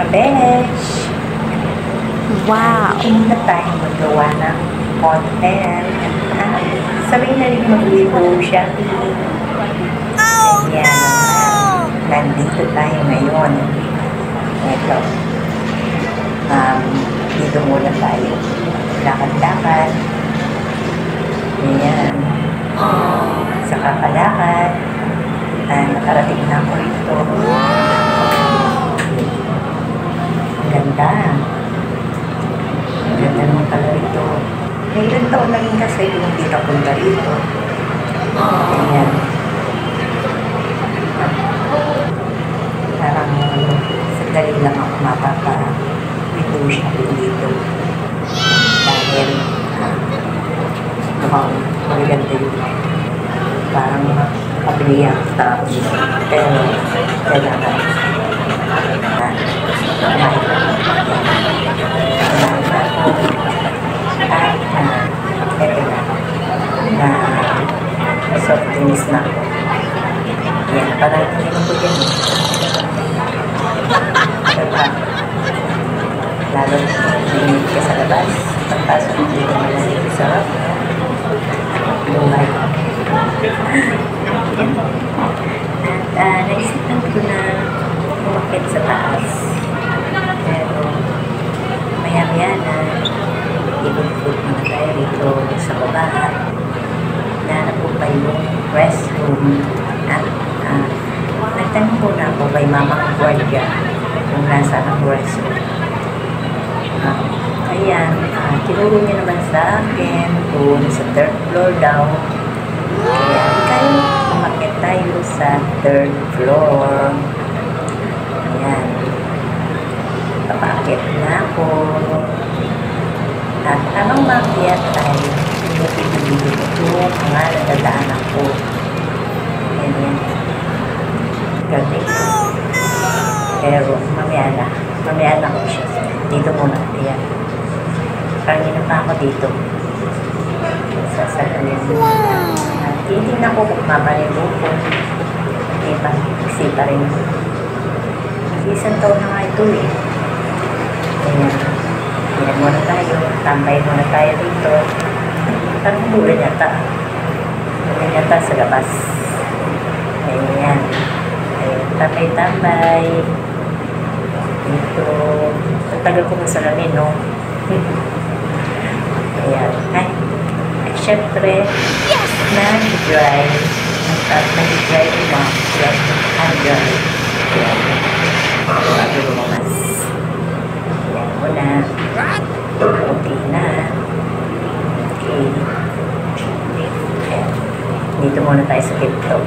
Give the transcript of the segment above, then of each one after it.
besh! Wow! Hindi na tayo magawa ng content. Sabay na rin mag-window shopping. Ayan. Nandito tayo ngayon. Ito. Dito muna tayo. Lakad-lakad. Ayan. Sa kakalakad. Nakarating na ako rito. Ganda. Ganda naman pala rito. May ilang taon na rin kasi yung hindi napunta rito. Ayan. Parang sandali lang ako mapapa-window shopping dito. Dahil mukhang maganda yun. Parang pabili ang tao dito. Pero kailangan soft drinks na. Yan, parang hindi ko dyan. Diba? Lalo mainit ka sa labas. Pagpasok mo dito malamig sa sarap. Lumay. At naisipan ko na umakit sa taas. Pero maya-maya na ikot-ikot muna tayo rito sa baba. Nahanap ko pa yung restroom. Nagtanong ko na ako kay Mamang Guardia kung nasa ang restroom. Kaya tinuro niya naman sa akin doon sa 3rd floor daw. Kaya kayo umakit tayo sa 3rd floor. Ayan. Papakit na ako. At habang makiat tayo, pinipili ito mga nadadaanan ko. Ayan. Galing. Pero mamaya na ko siya. Dito muna. Ayan. Kanina pa ako dito. Sa salamin. Titignan ko kung mapaligo ko. Hindi pa. Kasi pa rin. Isang taon na nga ito eh. Ayan. Ayan muna tayo. Tambay muna tayo dito. Parang bulan yata. Bulan yata sa labas. Ayan. Ayan. Tambay-tambay. Dito. Tagal ko sa salamin, no? Ayan. Ay, syempre, nag-drive. Nag-drive mo. Nag-drive. Ayan. Bago lumakas. Ayan mo na. Okay na. Okay. Ayan. Dito muna tayo sa TikTok.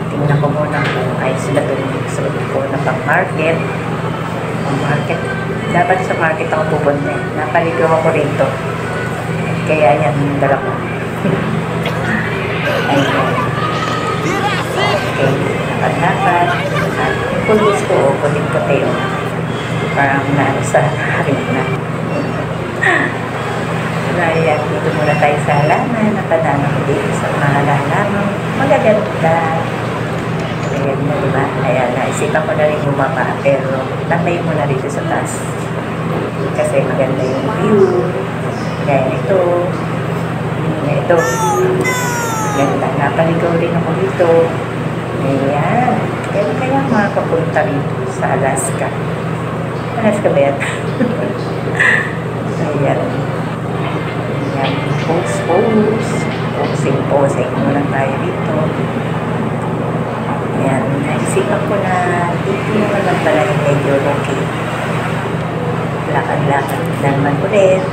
Tingnan ko muna kung ayos sila itong suot ko na pang-market. Pang-market. Dapat sa market ako pupunta eh. Napaligaw ako rito. Kaya yan yung dala ko. Ayan. Okay. Dapat. At kung gusto ko, puting-puti yun. Parang naano sa harin na. Ayan. Dito muna tayo sa halaman. Napadaan ako dito sa mga halaman. Magaganda. Ayan na, diba? Ayan, naisipan ko na rin bumaba. Pero tambay mo na rito sa taas. Kasi maganda yung view. Ayan, ito. Ito. Ganda. Napaligaw rin ako dito. Ayan. Kaya makapunta rito sa Alaska. Alaska ba yan? Ayan. Ayan. Pose. Posing muna tayo dito. Ayan. Naisipan ko na dito naman pala yung medyo okay. Lakad-lakad naman ulit.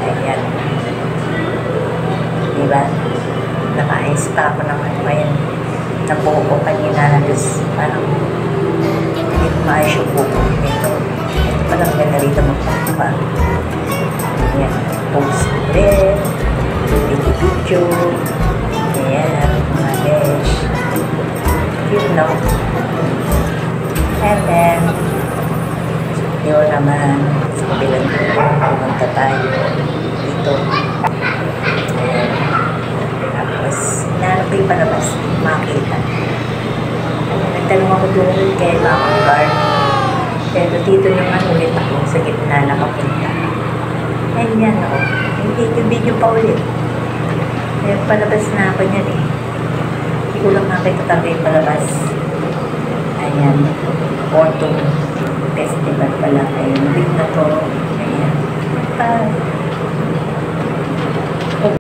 Ayan. Diba? Naka-ice pa ako naman ngayon. Nabuo ko kanina. Tapos parang hindi maayos yung buko. Ito palang ganda rito magpapapa. Ayan. Post ulit. Video. Ayan. Mga besh. Cute, no? And then, yun naman, sa kabilang pumunta tayo dito. Ayan. Tapos, inaanap ko yung palabas, makita. Nagtanong ako doon doon kay Mama Guard. Pero dito naman ulit ako sa gitna nakapunta. Ayan o. Video pa ulit. Kaya palabas na ako niyan eh. Hindi ko lang makita tabi palabas. Ayan. Autumn Festival.